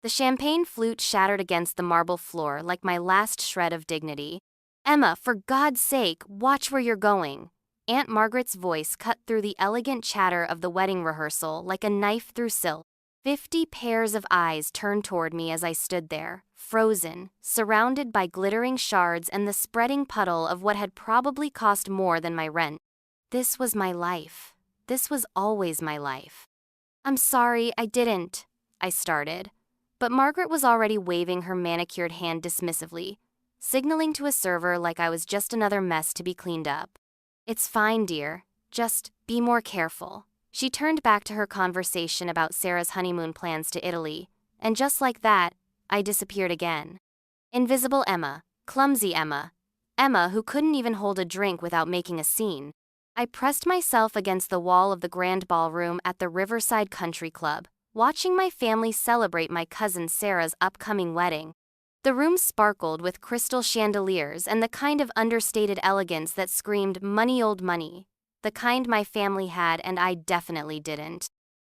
The champagne flute shattered against the marble floor like my last shred of dignity. "Emma, for God's sake, watch where you're going." Aunt Margaret's voice cut through the elegant chatter of the wedding rehearsal like a knife through silk. 50 pairs of eyes turned toward me as I stood there, frozen, surrounded by glittering shards and the spreading puddle of what had probably cost more than my rent. This was my life. This was always my life. "I'm sorry, I didn't," I started. But Margaret was already waving her manicured hand dismissively, signaling to a server like I was just another mess to be cleaned up. "It's fine, dear. Just be more careful." She turned back to her conversation about Sarah's honeymoon plans to Italy, and just like that, I disappeared again. Invisible Emma, clumsy Emma, Emma who couldn't even hold a drink without making a scene. I pressed myself against the wall of the grand ballroom at the Riverside Country Club, watching my family celebrate my cousin Sarah's upcoming wedding. The room sparkled with crystal chandeliers and the kind of understated elegance that screamed money old money, the kind my family had and I definitely didn't.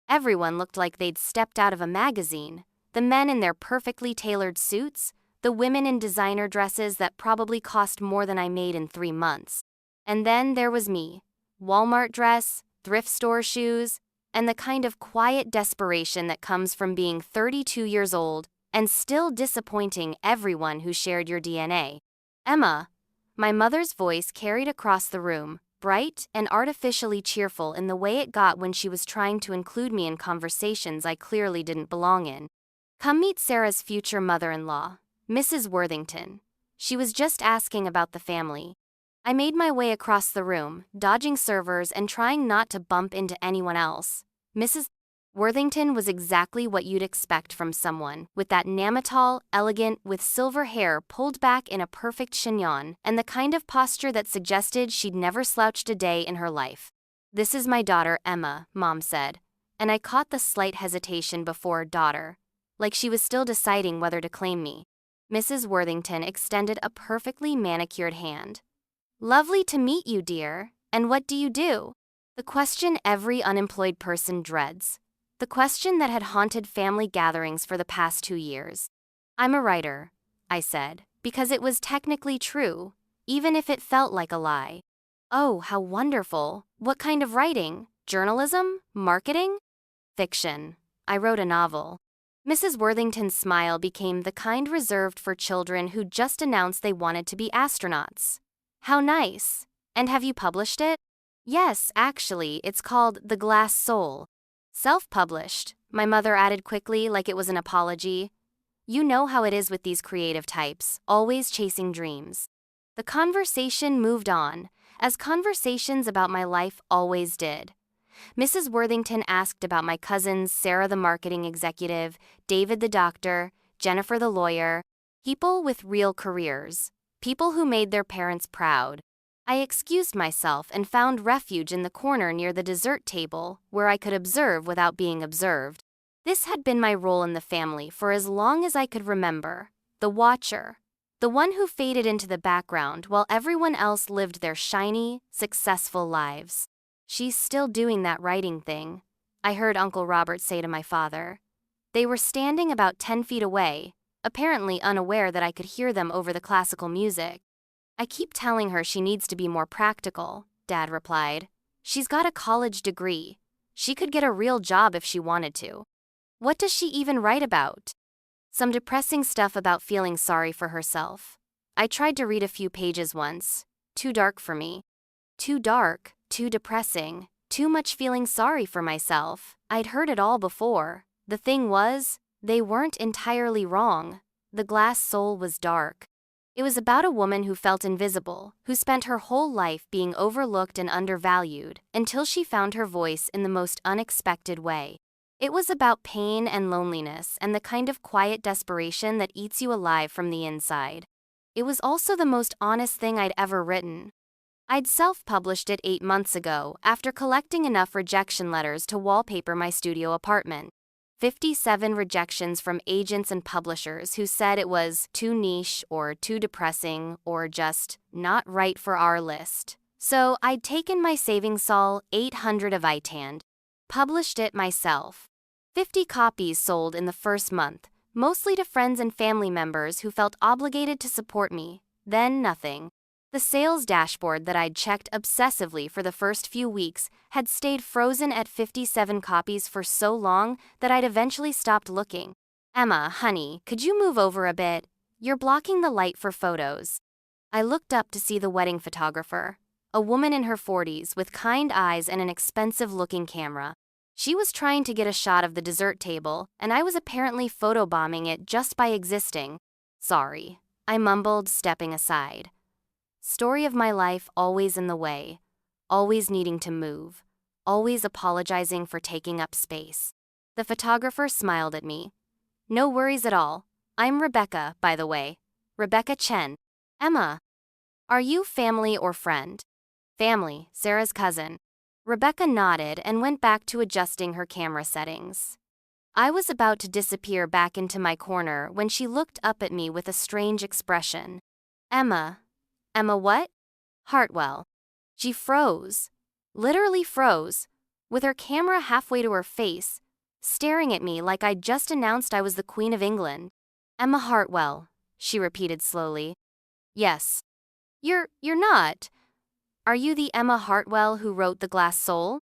Everyone looked like they'd stepped out of a magazine, the men in their perfectly tailored suits, the women in designer dresses that probably cost more than I made in 3 months. And then there was me, Walmart dress, thrift store shoes, and the kind of quiet desperation that comes from being 32 years old and still disappointing everyone who shared your DNA. "Emma," my mother's voice carried across the room, bright and artificially cheerful in the way it got when she was trying to include me in conversations I clearly didn't belong in. "Come meet Sarah's future mother-in-law, Mrs. Worthington. She was just asking about the family." I made my way across the room, dodging servers and trying not to bump into anyone else. Mrs. Worthington was exactly what you'd expect from someone, with that Neanderthal, elegant, with silver hair pulled back in a perfect chignon, and the kind of posture that suggested she'd never slouched a day in her life. "This is my daughter, Emma," Mom said, and I caught the slight hesitation before daughter, like she was still deciding whether to claim me. Mrs. Worthington extended a perfectly manicured hand. "Lovely to meet you, dear. And what do you do?" The question every unemployed person dreads. The question that had haunted family gatherings for the past 2 years. "I'm a writer," I said, because it was technically true, even if it felt like a lie. "Oh, how wonderful. What kind of writing? Journalism? Marketing?" "Fiction. I wrote a novel." Mrs. Worthington's smile became the kind reserved for children who just announced they wanted to be astronauts. "How nice. And have you published it?" "Yes, actually, it's called The Glass Soul." "Self-published," my mother added quickly like it was an apology. "You know how it is with these creative types, always chasing dreams." The conversation moved on, as conversations about my life always did. Mrs. Worthington asked about my cousins, Sarah the marketing executive, David the doctor, Jennifer the lawyer, people with real careers, people who made their parents proud. I excused myself and found refuge in the corner near the dessert table, where I could observe without being observed. This had been my role in the family for as long as I could remember, the watcher, the one who faded into the background while everyone else lived their shiny, successful lives. "She's still doing that writing thing," I heard Uncle Robert say to my father. They were standing about 10 feet away, apparently unaware that I could hear them over the classical music. "I keep telling her she needs to be more practical," Dad replied. "She's got a college degree. She could get a real job if she wanted to." "What does she even write about?" "Some depressing stuff about feeling sorry for herself. I tried to read a few pages once. Too dark for me." Too dark, too depressing, too much feeling sorry for myself. I'd heard it all before. The thing was, they weren't entirely wrong. The Glass Soul was dark. It was about a woman who felt invisible, who spent her whole life being overlooked and undervalued, until she found her voice in the most unexpected way. It was about pain and loneliness and the kind of quiet desperation that eats you alive from the inside. It was also the most honest thing I'd ever written. I'd self-published it 8 months ago after collecting enough rejection letters to wallpaper my studio apartment. 57 rejections from agents and publishers who said it was too niche or too depressing or just not right for our list. So I'd taken my savings Sol 800 of ITAND, published it myself. 50 copies sold in the first month, mostly to friends and family members who felt obligated to support me, then nothing. The sales dashboard that I'd checked obsessively for the first few weeks had stayed frozen at 57 copies for so long that I'd eventually stopped looking. Emma, honey, could you move over a bit? You're blocking the light for photos. I looked up to see the wedding photographer, a woman in her 40s with kind eyes and an expensive-looking camera. She was trying to get a shot of the dessert table, and I was apparently photobombing it just by existing. Sorry, I mumbled, stepping aside. Story of my life always in the way, always needing to move, always apologizing for taking up space. The photographer smiled at me. No worries at all. I'm Rebecca, by the way. Rebecca Chen. Emma. Are you family or friend? Family, Sarah's cousin. Rebecca nodded and went back to adjusting her camera settings. I was about to disappear back into my corner when she looked up at me with a strange expression. Emma. Emma what? Hartwell. She froze. Literally froze, with her camera halfway to her face, staring at me like I'd just announced I was the Queen of England. Emma Hartwell, she repeated slowly. Yes. You're not. Are you the Emma Hartwell who wrote The Glass Soul?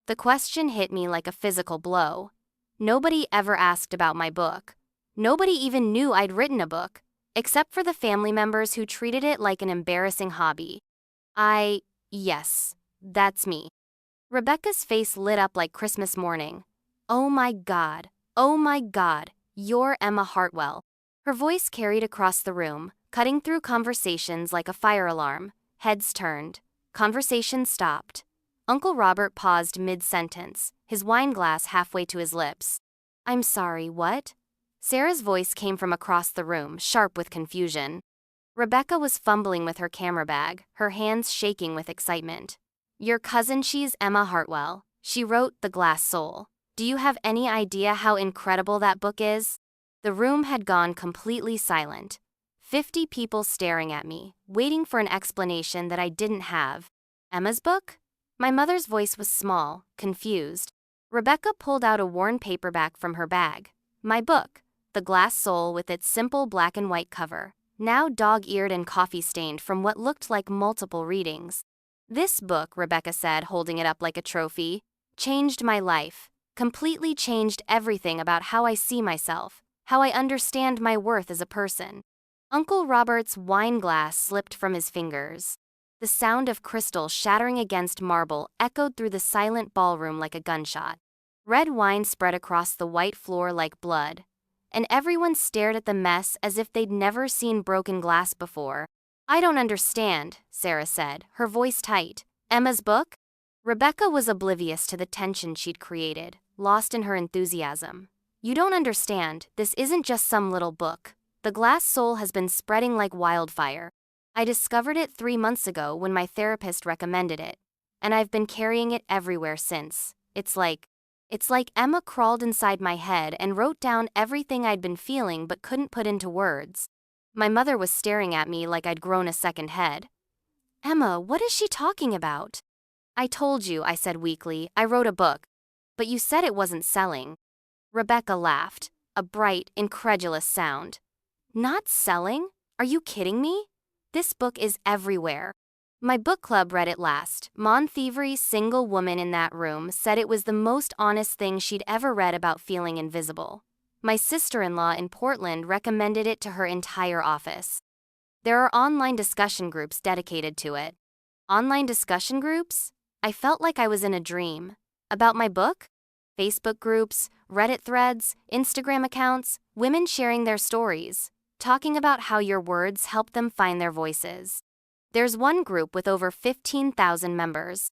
The question hit me like a physical blow. Nobody ever asked about my book. Nobody even knew I'd written a book, except for the family members who treated it like an embarrassing hobby. Yes, that's me. Rebecca's face lit up like Christmas morning. Oh my God, you're Emma Hartwell. Her voice carried across the room, cutting through conversations like a fire alarm. Heads turned. Conversation stopped. Uncle Robert paused mid-sentence, his wine glass halfway to his lips. I'm sorry, what? Sarah's voice came from across the room, sharp with confusion. Rebecca was fumbling with her camera bag, her hands shaking with excitement. Your cousin, she's Emma Hartwell. She wrote The Glass Soul. Do you have any idea how incredible that book is? The room had gone completely silent. 50 people staring at me, waiting for an explanation that I didn't have. Emma's book? My mother's voice was small, confused. Rebecca pulled out a worn paperback from her bag. My book, The Glass Soul, with its simple black and white cover, now dog-eared and coffee-stained from what looked like multiple readings. This book, Rebecca said, holding it up like a trophy, changed my life, completely changed everything about how I see myself, how I understand my worth as a person. Uncle Robert's wine glass slipped from his fingers. The sound of crystal shattering against marble echoed through the silent ballroom like a gunshot. Red wine spread across the white floor like blood, and everyone stared at the mess as if they'd never seen broken glass before. I don't understand, Sarah said, her voice tight. Emma's book? Rebecca was oblivious to the tension she'd created, lost in her enthusiasm. You don't understand, this isn't just some little book. The Glass Soul has been spreading like wildfire. I discovered it 3 months ago when my therapist recommended it, and I've been carrying it everywhere since. It's like Emma crawled inside my head and wrote down everything I'd been feeling but couldn't put into words. My mother was staring at me like I'd grown a second head. Emma, what is she talking about? I told you, I said weakly, I wrote a book. But you said it wasn't selling. Rebecca laughed, a bright, incredulous sound. Not selling? Are you kidding me? This book is everywhere. My book club read it last. Mon Thievery's single woman in that room said it was the most honest thing she'd ever read about feeling invisible. My sister-in-law in Portland recommended it to her entire office. There are online discussion groups dedicated to it. Online discussion groups? I felt like I was in a dream. About my book? Facebook groups, Reddit threads, Instagram accounts, women sharing their stories, talking about how your words help them find their voices. There's one group with over 15,000 members.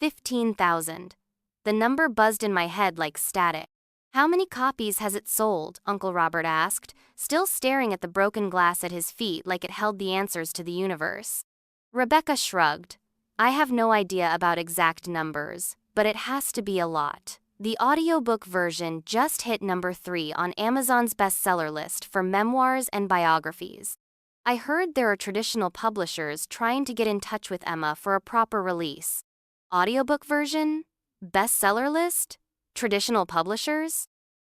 15,000. The number buzzed in my head like static. How many copies has it sold? Uncle Robert asked, still staring at the broken glass at his feet like it held the answers to the universe. Rebecca shrugged. I have no idea about exact numbers, but it has to be a lot. The audiobook version just hit number 3 on Amazon's bestseller list for memoirs and biographies. I heard there are traditional publishers trying to get in touch with Emma for a proper release. Audiobook version? Bestseller list? Traditional publishers?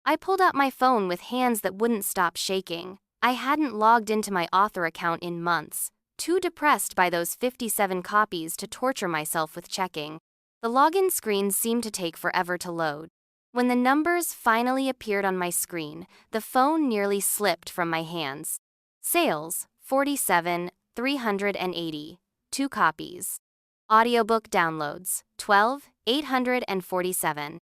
I pulled out my phone with hands that wouldn't stop shaking. I hadn't logged into my author account in months, too depressed by those 57 copies to torture myself with checking. The login screen seemed to take forever to load. When the numbers finally appeared on my screen, the phone nearly slipped from my hands. Sales, 47, 380, 2 copies. Audiobook downloads, 12, 847.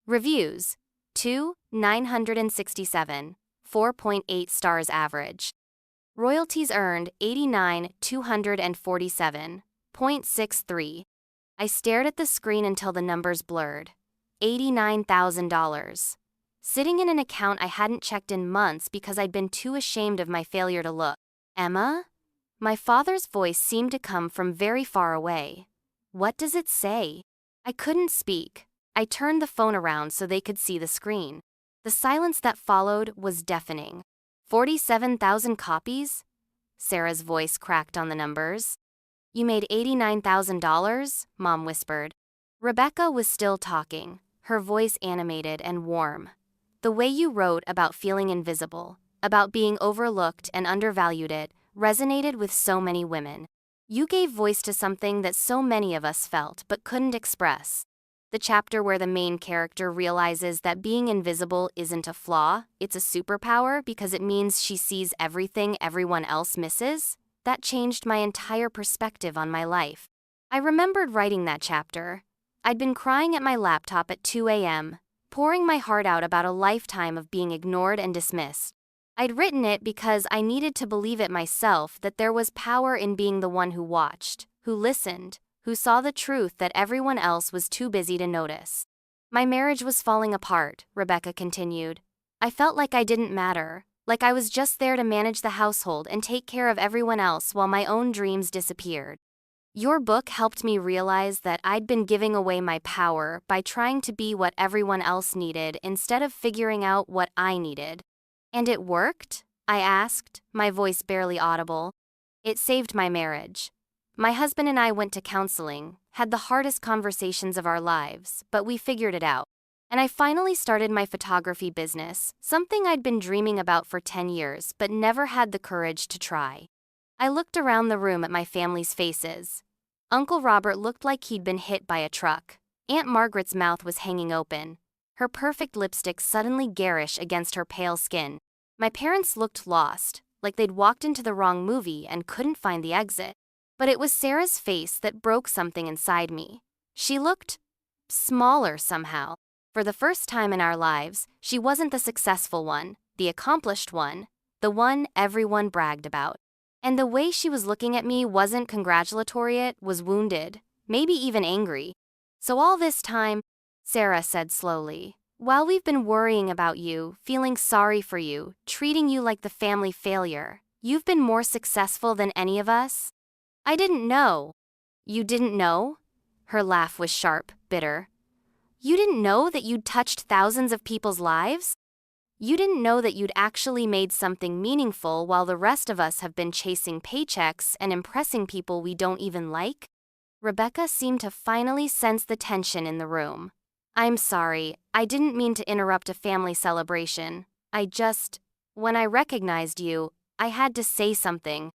Reviews, 2, 967, 4.8 stars average. Royalties earned, 89, 247.63. I stared at the screen until the numbers blurred. $89,000. Sitting in an account I hadn't checked in months because I'd been too ashamed of my failure to look. Emma? My father's voice seemed to come from very far away. What does it say? I couldn't speak. I turned the phone around so they could see the screen. The silence that followed was deafening. 47,000 copies? Sarah's voice cracked on the numbers. You made $89,000? Mom whispered. Rebecca was still talking, her voice animated and warm. The way you wrote about feeling invisible, about being overlooked and undervalued resonated with so many women. You gave voice to something that so many of us felt but couldn't express. The chapter where the main character realizes that being invisible isn't a flaw, it's a superpower because it means she sees everything everyone else misses, that changed my entire perspective on my life. I remembered writing that chapter. I'd been crying at my laptop at 2 a.m., pouring my heart out about a lifetime of being ignored and dismissed. I'd written it because I needed to believe it myself that there was power in being the one who watched, who listened, who saw the truth that everyone else was too busy to notice. My marriage was falling apart, Rebecca continued. I felt like I didn't matter, like I was just there to manage the household and take care of everyone else while my own dreams disappeared. Your book helped me realize that I'd been giving away my power by trying to be what everyone else needed instead of figuring out what I needed. And it worked? I asked, my voice barely audible. It saved my marriage. My husband and I went to counseling, had the hardest conversations of our lives, but we figured it out. And I finally started my photography business, something I'd been dreaming about for 10 years but never had the courage to try. I looked around the room at my family's faces. Uncle Robert looked like he'd been hit by a truck. Aunt Margaret's mouth was hanging open, her perfect lipstick suddenly garish against her pale skin. My parents looked lost, like they'd walked into the wrong movie and couldn't find the exit. But it was Sarah's face that broke something inside me. She looked smaller somehow. For the first time in our lives, she wasn't the successful one, the accomplished one, the one everyone bragged about. And the way she was looking at me wasn't congratulatory, it was wounded, maybe even angry. So all this time, Sarah said slowly, while we've been worrying about you, feeling sorry for you, treating you like the family failure, you've been more successful than any of us? I didn't know. You didn't know? Her laugh was sharp, bitter. You didn't know that you'd touched thousands of people's lives? You didn't know that you'd actually made something meaningful while the rest of us have been chasing paychecks and impressing people we don't even like? Rebecca seemed to finally sense the tension in the room. I'm sorry, I didn't mean to interrupt a family celebration. When I recognized you, I had to say something.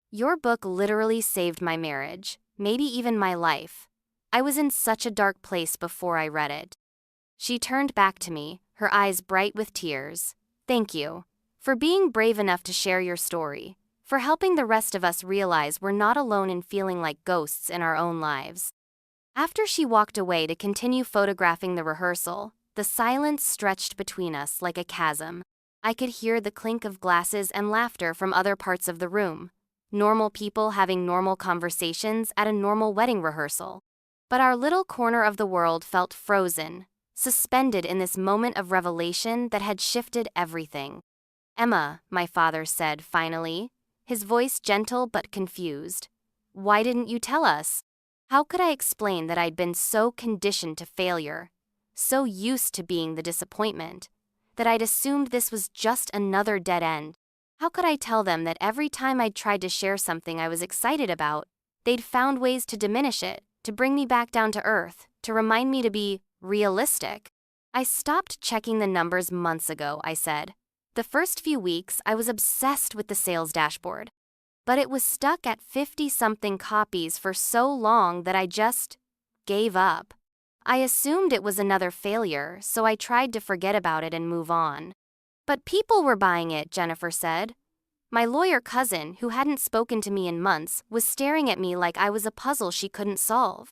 Your book literally saved my marriage, maybe even my life. I was in such a dark place before I read it. She turned back to me, her eyes bright with tears. Thank you. For being brave enough to share your story. For helping the rest of us realize we're not alone in feeling like ghosts in our own lives. After she walked away to continue photographing the rehearsal, the silence stretched between us like a chasm. I could hear the clink of glasses and laughter from other parts of the room. Normal people having normal conversations at a normal wedding rehearsal. But our little corner of the world felt frozen, suspended in this moment of revelation that had shifted everything. Emma, my father said finally, his voice gentle but confused. Why didn't you tell us? How could I explain that I'd been so conditioned to failure, so used to being the disappointment, that I'd assumed this was just another dead end? How could I tell them that every time I'd tried to share something I was excited about, they'd found ways to diminish it, to bring me back down to earth, to remind me to be realistic? I stopped checking the numbers months ago, I said. The first few weeks, I was obsessed with the sales dashboard. But it was stuck at 50-something copies for so long that I just gave up. I assumed it was another failure, so I tried to forget about it and move on. But people were buying it, Jennifer said. My lawyer cousin, who hadn't spoken to me in months, was staring at me like I was a puzzle she couldn't solve.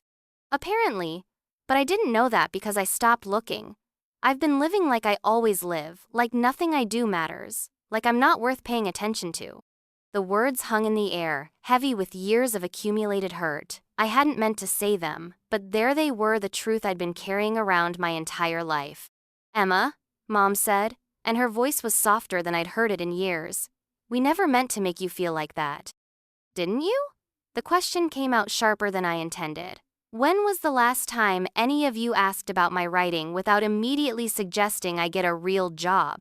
Apparently, but I didn't know that because I stopped looking. I've been living like I always live, like nothing I do matters, like I'm not worth paying attention to. The words hung in the air, heavy with years of accumulated hurt. I hadn't meant to say them, but there they were, the truth I'd been carrying around my entire life. Emma, Mom said, and her voice was softer than I'd heard it in years. We never meant to make you feel like that. Didn't you? The question came out sharper than I intended. When was the last time any of you asked about my writing without immediately suggesting I get a real job?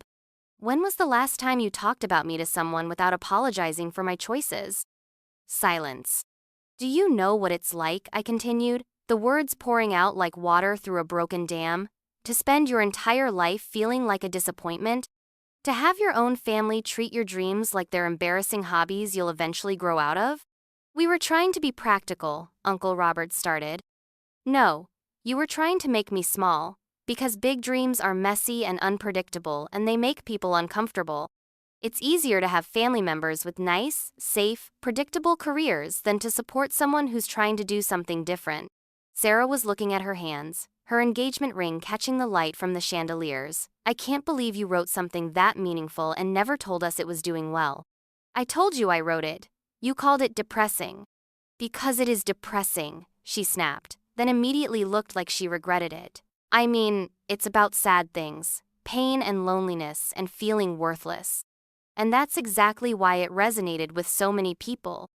When was the last time you talked about me to someone without apologizing for my choices? Silence. Do you know what it's like, I continued, the words pouring out like water through a broken dam, to spend your entire life feeling like a disappointment? To have your own family treat your dreams like they're embarrassing hobbies you'll eventually grow out of? We were trying to be practical, Uncle Robert started. No, you were trying to make me small, because big dreams are messy and unpredictable and they make people uncomfortable. It's easier to have family members with nice, safe, predictable careers than to support someone who's trying to do something different. Sarah was looking at her hands, her engagement ring catching the light from the chandeliers. I can't believe you wrote something that meaningful and never told us it was doing well. I told you I wrote it. You called it depressing. Because it is depressing, she snapped, then immediately looked like she regretted it. I mean, it's about sad things, pain and loneliness and feeling worthless. And that's exactly why it resonated with so many people,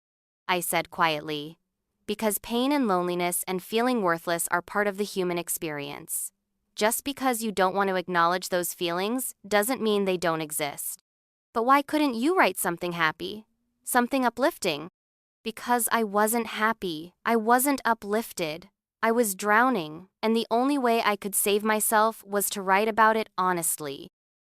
I said quietly. Because pain and loneliness and feeling worthless are part of the human experience. Just because you don't want to acknowledge those feelings doesn't mean they don't exist. But why couldn't you write something happy? Something uplifting? Because I wasn't happy. I wasn't uplifted. I was drowning, and the only way I could save myself was to write about it honestly.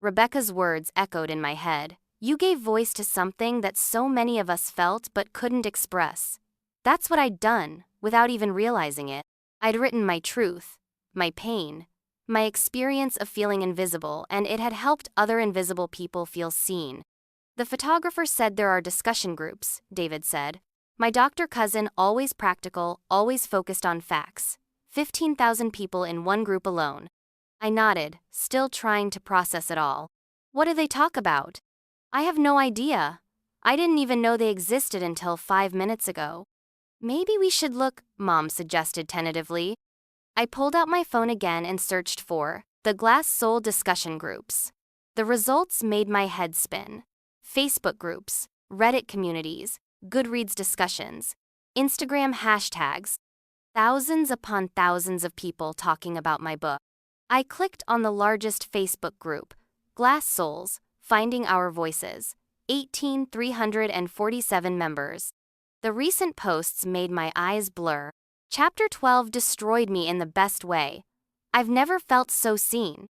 Rebecca's words echoed in my head. You gave voice to something that so many of us felt but couldn't express. That's what I'd done, without even realizing it. I'd written my truth, my pain, my experience of feeling invisible, and it had helped other invisible people feel seen. The photographer said there are discussion groups, David said. My doctor cousin, always practical, always focused on facts. 15,000 people in one group alone. I nodded, still trying to process it all. What do they talk about? I have no idea. I didn't even know they existed until 5 minutes ago. Maybe we should look, Mom suggested tentatively. I pulled out my phone again and searched for the Glass Soul discussion groups. The results made my head spin. Facebook groups, Reddit communities, Goodreads discussions, Instagram hashtags, thousands upon thousands of people talking about my book. I clicked on the largest Facebook group, Glass Souls, Finding Our Voices, 18,347 members. The recent posts made my eyes blur. Chapter 12 destroyed me in the best way. I've never felt so seen.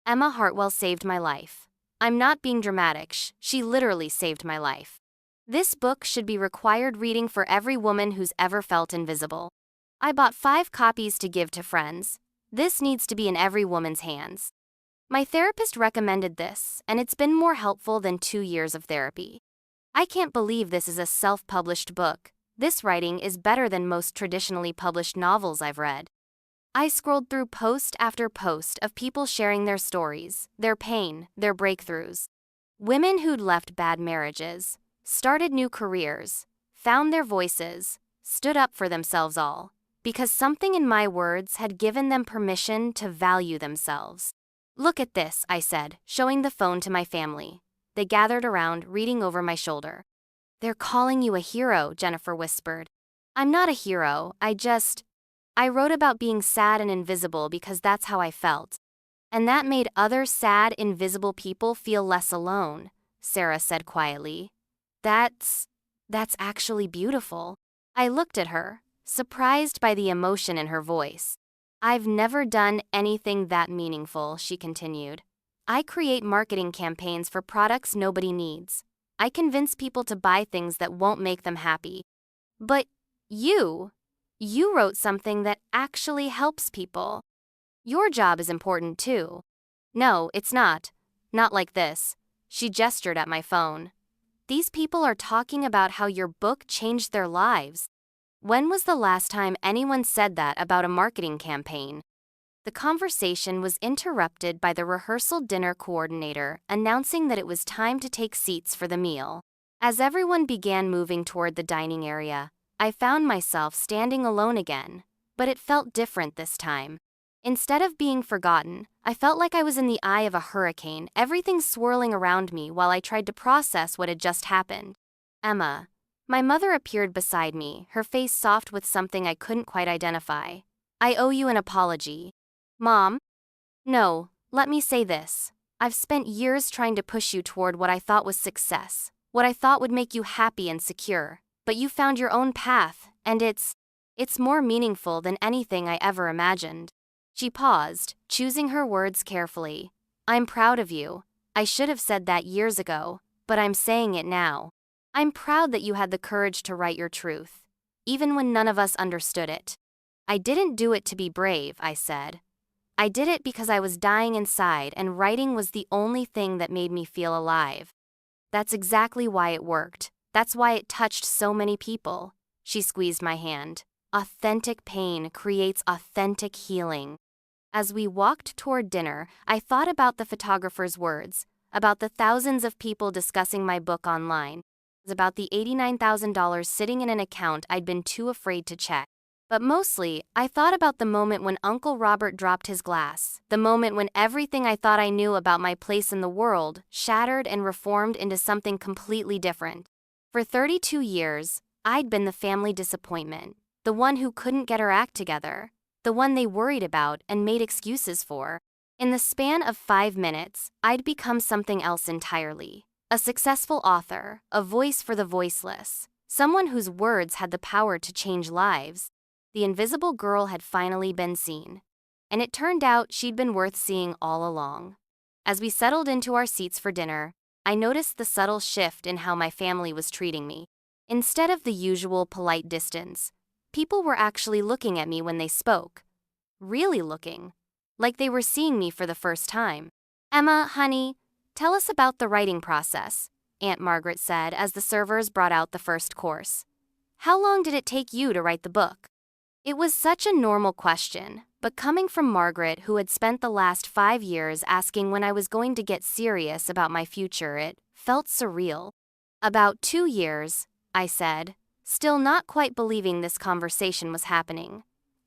Emma Hartwell saved my life. I'm not being dramatic, she literally saved my life. This book should be required reading for every woman who's ever felt invisible. I bought 5 copies to give to friends. This needs to be in every woman's hands. My therapist recommended this, and it's been more helpful than 2 years of therapy. I can't believe this is a self-published book. This writing is better than most traditionally published novels I've read. I scrolled through post after post of people sharing their stories, their pain, their breakthroughs. Women who'd left bad marriages, started new careers, found their voices, stood up for themselves all, because something in my words had given them permission to value themselves. Look at this, I said, showing the phone to my family. They gathered around, reading over my shoulder. They're calling you a hero, Jennifer whispered. I'm not a hero, I wrote about being sad and invisible because that's how I felt. And that made other sad, invisible people feel less alone, Sarah said quietly. That's actually beautiful. I looked at her, surprised by the emotion in her voice. I've never done anything that meaningful, she continued. I create marketing campaigns for products nobody needs. I convince people to buy things that won't make them happy. But you wrote something that actually helps people. Your job is important too. No, it's not. Not like this. She gestured at my phone. These people are talking about how your book changed their lives. When was the last time anyone said that about a marketing campaign? The conversation was interrupted by the rehearsal dinner coordinator announcing that it was time to take seats for the meal. As everyone began moving toward the dining area, I found myself standing alone again, but it felt different this time. Instead of being forgotten, I felt like I was in the eye of a hurricane, everything swirling around me while I tried to process what had just happened. Emma. My mother appeared beside me, her face soft with something I couldn't quite identify. I owe you an apology. Mom? No, let me say this. I've spent years trying to push you toward what I thought was success, what I thought would make you happy and secure, but you found your own path, and it's more meaningful than anything I ever imagined. She paused, choosing her words carefully. I'm proud of you. I should have said that years ago, but I'm saying it now. I'm proud that you had the courage to write your truth, even when none of us understood it. I didn't do it to be brave, I said. I did it because I was dying inside and writing was the only thing that made me feel alive. That's exactly why it worked. That's why it touched so many people. She squeezed my hand. Authentic pain creates authentic healing. As we walked toward dinner, I thought about the photographer's words, about the thousands of people discussing my book online, about the $89,000 sitting in an account I'd been too afraid to check. But mostly, I thought about the moment when Uncle Robert dropped his glass, the moment when everything I thought I knew about my place in the world shattered and reformed into something completely different. For 32 years, I'd been the family disappointment, the one who couldn't get her act together, the one they worried about and made excuses for. In the span of 5 minutes, I'd become something else entirely. A successful author, a voice for the voiceless, someone whose words had the power to change lives. The invisible girl had finally been seen. And it turned out she'd been worth seeing all along. As we settled into our seats for dinner, I noticed the subtle shift in how my family was treating me. Instead of the usual polite distance, people were actually looking at me when they spoke. Really looking. Like they were seeing me for the first time. Emma, honey, tell us about the writing process, Aunt Margaret said as the servers brought out the first course. How long did it take you to write the book? It was such a normal question, but coming from Margaret, who had spent the last 5 years asking when I was going to get serious about my future, it felt surreal. About 2 years, I said, still not quite believing this conversation was happening.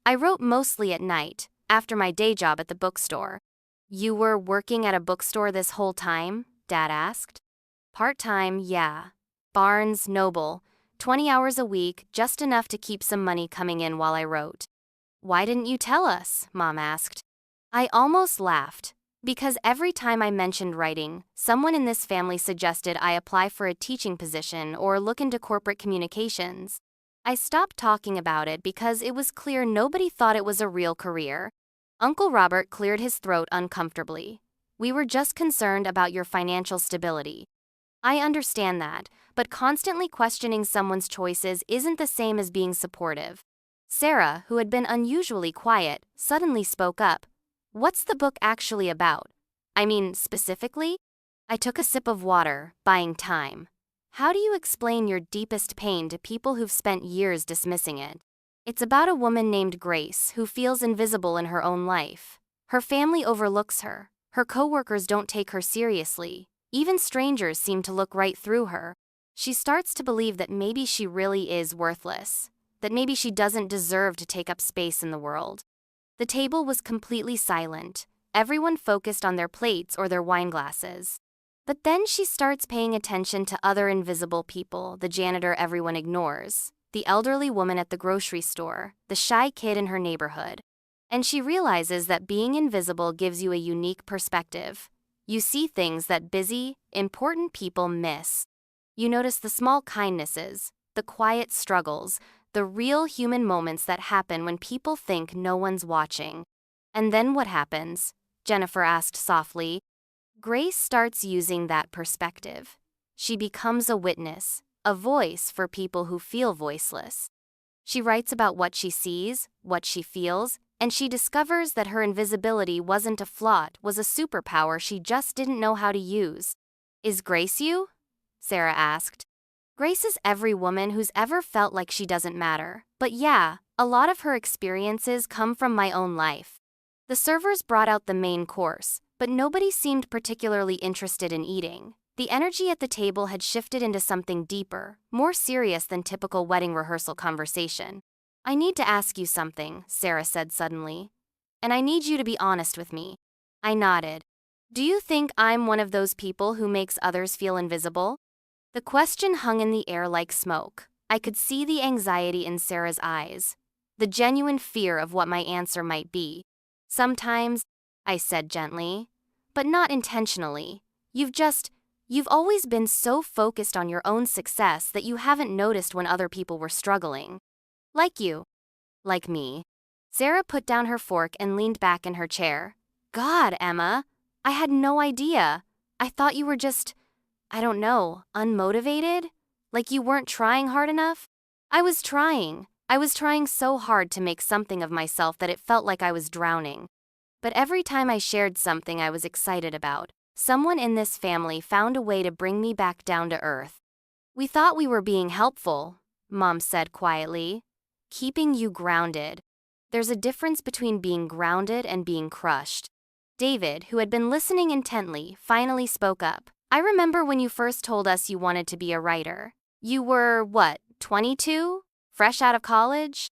I wrote mostly at night, after my day job at the bookstore. You were working at a bookstore this whole time? Dad asked. Part-time, yeah. Barnes, Noble. 20 hours a week, just enough to keep some money coming in while I wrote. Why didn't you tell us? Mom asked. I almost laughed, because every time I mentioned writing, someone in this family suggested I apply for a teaching position or look into corporate communications. I stopped talking about it because it was clear nobody thought it was a real career. Uncle Robert cleared his throat uncomfortably. We were just concerned about your financial stability. I understand that, but constantly questioning someone's choices isn't the same as being supportive. Sarah, who had been unusually quiet, suddenly spoke up. What's the book actually about? I mean, specifically? I took a sip of water, buying time. How do you explain your deepest pain to people who've spent years dismissing it? It's about a woman named Grace who feels invisible in her own life. Her family overlooks her. Her coworkers don't take her seriously. Even strangers seem to look right through her. She starts to believe that maybe she really is worthless, that maybe she doesn't deserve to take up space in the world. The table was completely silent, everyone focused on their plates or their wine glasses. But then she starts paying attention to other invisible people, the janitor everyone ignores, the elderly woman at the grocery store, the shy kid in her neighborhood. And she realizes that being invisible gives you a unique perspective. You see things that busy, important people miss. You notice the small kindnesses, the quiet struggles, the real human moments that happen when people think no one's watching. And then what happens? Jennifer asked softly. Grace starts using that perspective. She becomes a witness, a voice for people who feel voiceless. She writes about what she sees, what she feels, and she discovers that her invisibility wasn't a flaw, it was a superpower she just didn't know how to use. Is Grace you? Sarah asked. Grace is every woman who's ever felt like she doesn't matter. But yeah, a lot of her experiences come from my own life. The servers brought out the main course, but nobody seemed particularly interested in eating. The energy at the table had shifted into something deeper, more serious than typical wedding rehearsal conversation. I need to ask you something, Sarah said suddenly. And I need you to be honest with me. I nodded. Do you think I'm one of those people who makes others feel invisible? The question hung in the air like smoke. I could see the anxiety in Sarah's eyes, the genuine fear of what my answer might be. Sometimes, I said gently, but not intentionally. You've always been so focused on your own success that you haven't noticed when other people were struggling. Like you. Like me. Sarah put down her fork and leaned back in her chair. God, Emma, I had no idea. I thought you were just, I don't know, unmotivated? Like you weren't trying hard enough? I was trying. I was trying so hard to make something of myself that it felt like I was drowning. But every time I shared something I was excited about, someone in this family found a way to bring me back down to earth. We thought we were being helpful, Mom said quietly. Keeping you grounded. There's a difference between being grounded and being crushed. David, who had been listening intently, finally spoke up. I remember when you first told us you wanted to be a writer. You were, what, 22? Fresh out of college?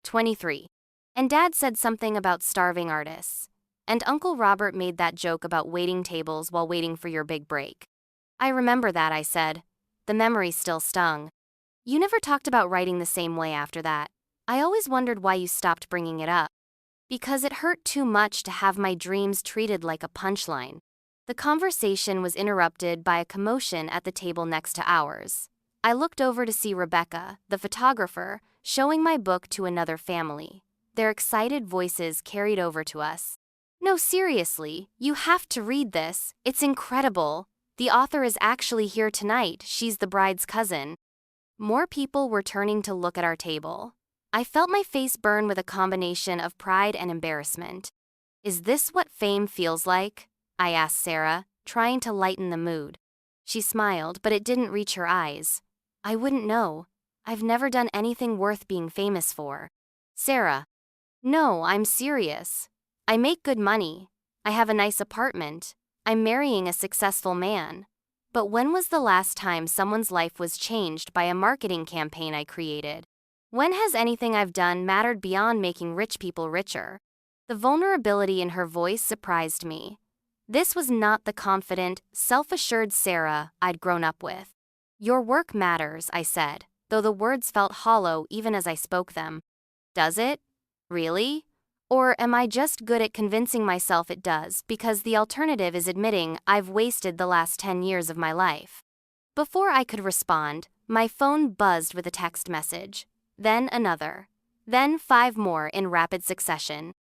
23. And Dad said something about starving artists. And Uncle Robert made that joke about waiting tables while waiting for your big break. I remember that, I said. The memory still stung. You never talked about writing the same way after that. I always wondered why you stopped bringing it up. Because it hurt too much to have my dreams treated like a punchline. The conversation was interrupted by a commotion at the table next to ours. I looked over to see Rebecca, the photographer, showing my book to another family. Their excited voices carried over to us. No, seriously, you have to read this. It's incredible. The author is actually here tonight. She's the bride's cousin. More people were turning to look at our table. I felt my face burn with a combination of pride and embarrassment. Is this what fame feels like? I asked Sarah, trying to lighten the mood. She smiled, but it didn't reach her eyes. I wouldn't know. I've never done anything worth being famous for. Sarah. No, I'm serious. I make good money. I have a nice apartment. I'm marrying a successful man. But when was the last time someone's life was changed by a marketing campaign I created? When has anything I've done mattered beyond making rich people richer? The vulnerability in her voice surprised me. This was not the confident, self-assured Sarah I'd grown up with. Your work matters, I said, though the words felt hollow even as I spoke them. Does it? Really? Or am I just good at convincing myself it does because the alternative is admitting I've wasted the last 10 years of my life? Before I could respond, my phone buzzed with a text message. Then another. Then 5 more in rapid succession.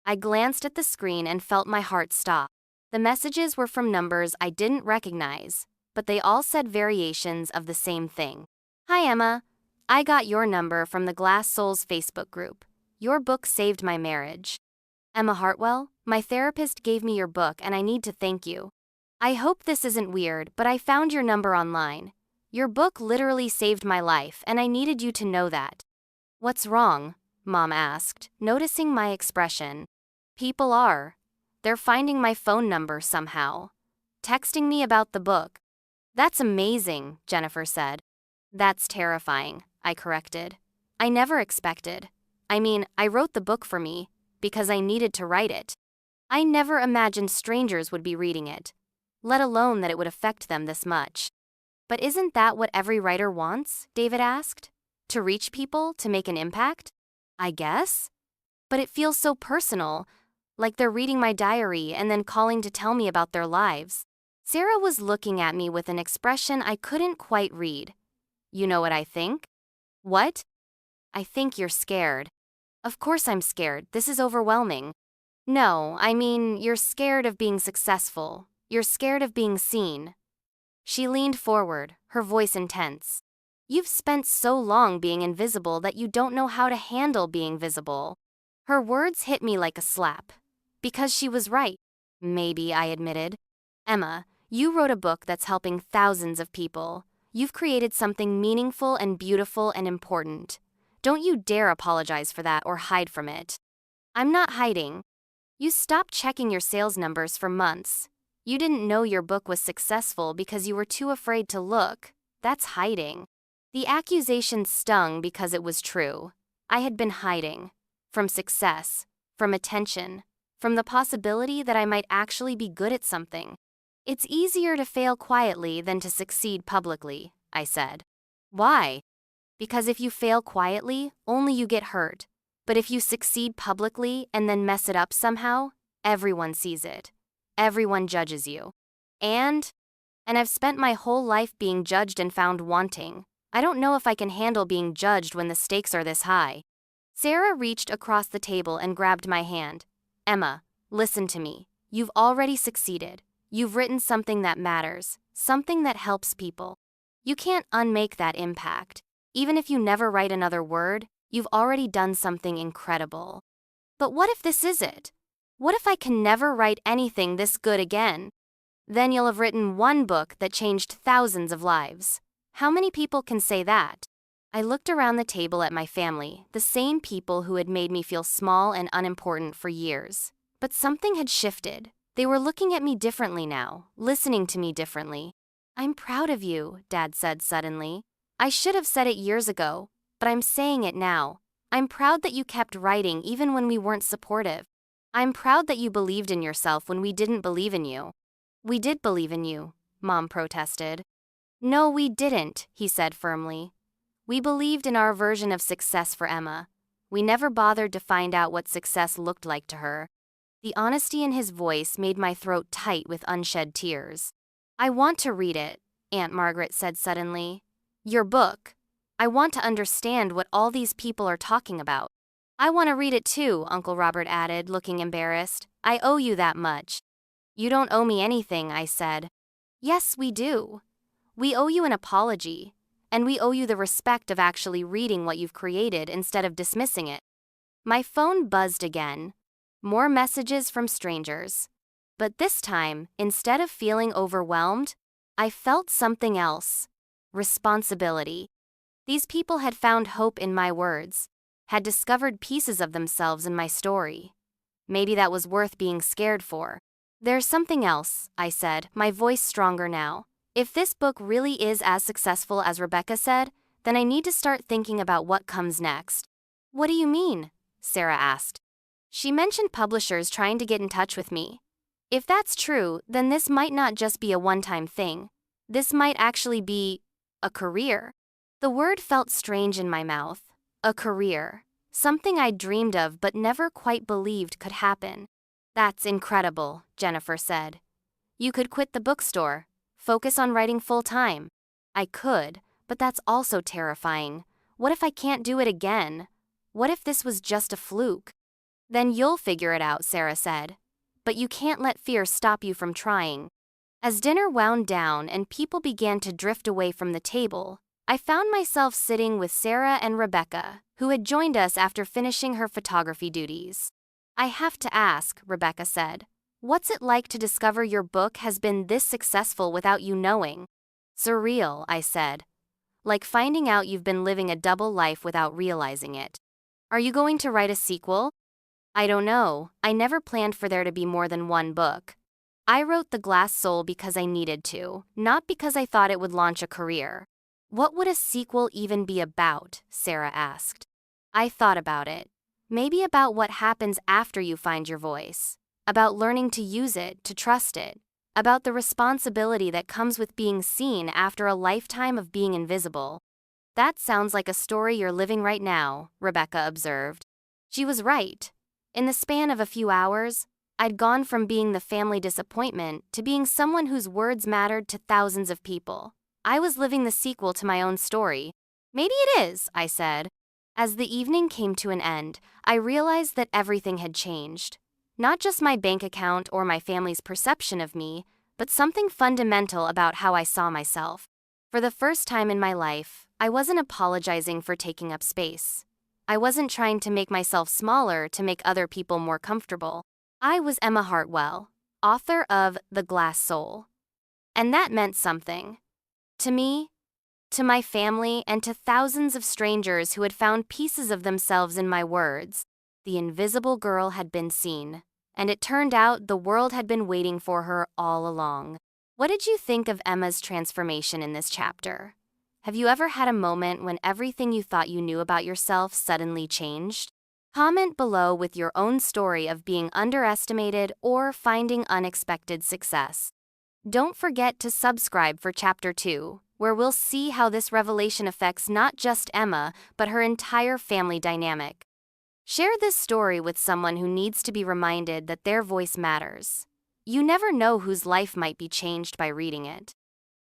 I glanced at the screen and felt my heart stop. The messages were from numbers I didn't recognize, but they all said variations of the same thing. Hi Emma. I got your number from the Glass Souls Facebook group. Your book saved my marriage. Emma Hartwell, my therapist gave me your book and I need to thank you. I hope this isn't weird, but I found your number online. Your book literally saved my life and I needed you to know that. What's wrong? Mom asked, noticing my expression. People are. They're finding my phone number somehow. Texting me about the book. That's amazing, Jennifer said. That's terrifying, I corrected. I never expected. I wrote the book for me, because I needed to write it. I never imagined strangers would be reading it, let alone that it would affect them this much. But isn't that what every writer wants? David asked. To reach people, to make an impact? I guess. But it feels so personal, like they're reading my diary and then calling to tell me about their lives. Sarah was looking at me with an expression I couldn't quite read. You know what I think? What? I think you're scared. Of course I'm scared. This is overwhelming. No, I mean, you're scared of being successful. You're scared of being seen. She leaned forward, her voice intense. You've spent so long being invisible that you don't know how to handle being visible. Her words hit me like a slap. Because she was right. Maybe, I admitted. Emma, you wrote a book that's helping thousands of people. You've created something meaningful and beautiful and important. Don't you dare apologize for that or hide from it. I'm not hiding. You stopped checking your sales numbers for months. You didn't know your book was successful because you were too afraid to look. That's hiding. The accusation stung because it was true. I had been hiding. From success. From attention. From the possibility that I might actually be good at something. It's easier to fail quietly than to succeed publicly, I said. Why? Because if you fail quietly, only you get hurt. But if you succeed publicly and then mess it up somehow, everyone sees it. Everyone judges you. And I've spent my whole life being judged and found wanting. I don't know if I can handle being judged when the stakes are this high. Sarah reached across the table and grabbed my hand. Emma, listen to me. You've already succeeded. You've written something that matters, something that helps people. You can't unmake that impact. Even if you never write another word, you've already done something incredible. But what if this is it? What if I can never write anything this good again? Then you'll have written one book that changed thousands of lives. How many people can say that? I looked around the table at my family, the same people who had made me feel small and unimportant for years. But something had shifted. They were looking at me differently now, listening to me differently. I'm proud of you, Dad said suddenly. I should have said it years ago, but I'm saying it now. I'm proud that you kept writing even when we weren't supportive. I'm proud that you believed in yourself when we didn't believe in you. We did believe in you, Mom protested. No, we didn't, he said firmly. We believed in our version of success for Emma. We never bothered to find out what success looked like to her. The honesty in his voice made my throat tight with unshed tears. I want to read it, Aunt Margaret said suddenly. Your book. I want to understand what all these people are talking about. I want to read it too, Uncle Robert added, looking embarrassed. I owe you that much. You don't owe me anything, I said. Yes, we do. We owe you an apology, and we owe you the respect of actually reading what you've created instead of dismissing it. My phone buzzed again. More messages from strangers. But this time, instead of feeling overwhelmed, I felt something else. Responsibility. These people had found hope in my words, had discovered pieces of themselves in my story. Maybe that was worth being scared for. There's something else, I said, my voice stronger now. If this book really is as successful as Rebecca said, then I need to start thinking about what comes next. What do you mean? Sarah asked. She mentioned publishers trying to get in touch with me. If that's true, then this might not just be a one-time thing. This might actually be a career. The word felt strange in my mouth. A career. Something I'd dreamed of but never quite believed could happen. That's incredible, Jennifer said. You could quit the bookstore, focus on writing full-time. I could, but that's also terrifying. What if I can't do it again? What if this was just a fluke? Then you'll figure it out, Sarah said. But you can't let fear stop you from trying. As dinner wound down and people began to drift away from the table, I found myself sitting with Sarah and Rebecca, who had joined us after finishing her photography duties. I have to ask, Rebecca said, what's it like to discover your book has been this successful without you knowing? Surreal, I said. Like finding out you've been living a double life without realizing it. Are you going to write a sequel? I don't know. I never planned for there to be more than one book. I wrote The Glass Soul because I needed to, not because I thought it would launch a career. What would a sequel even be about? Sarah asked. I thought about it. Maybe about what happens after you find your voice. About learning to use it, to trust it. About the responsibility that comes with being seen after a lifetime of being invisible. That sounds like a story you're living right now, Rebecca observed. She was right. In the span of a few hours, I'd gone from being the family disappointment to being someone whose words mattered to thousands of people. I was living the sequel to my own story. Maybe it is, I said. As the evening came to an end, I realized that everything had changed. Not just my bank account or my family's perception of me, but something fundamental about how I saw myself. For the first time in my life, I wasn't apologizing for taking up space. I wasn't trying to make myself smaller to make other people more comfortable. I was Emma Hartwell, author of The Glass Soul. And that meant something. To me, to my family, and to thousands of strangers who had found pieces of themselves in my words. The invisible girl had been seen, and it turned out the world had been waiting for her all along. What did you think of Emma's transformation in this chapter? Have you ever had a moment when everything you thought you knew about yourself suddenly changed? Comment below with your own story of being underestimated or finding unexpected success. Don't forget to subscribe for Chapter 2, where we'll see how this revelation affects not just Emma, but her entire family dynamic. Share this story with someone who needs to be reminded that their voice matters. You never know whose life might be changed by reading it.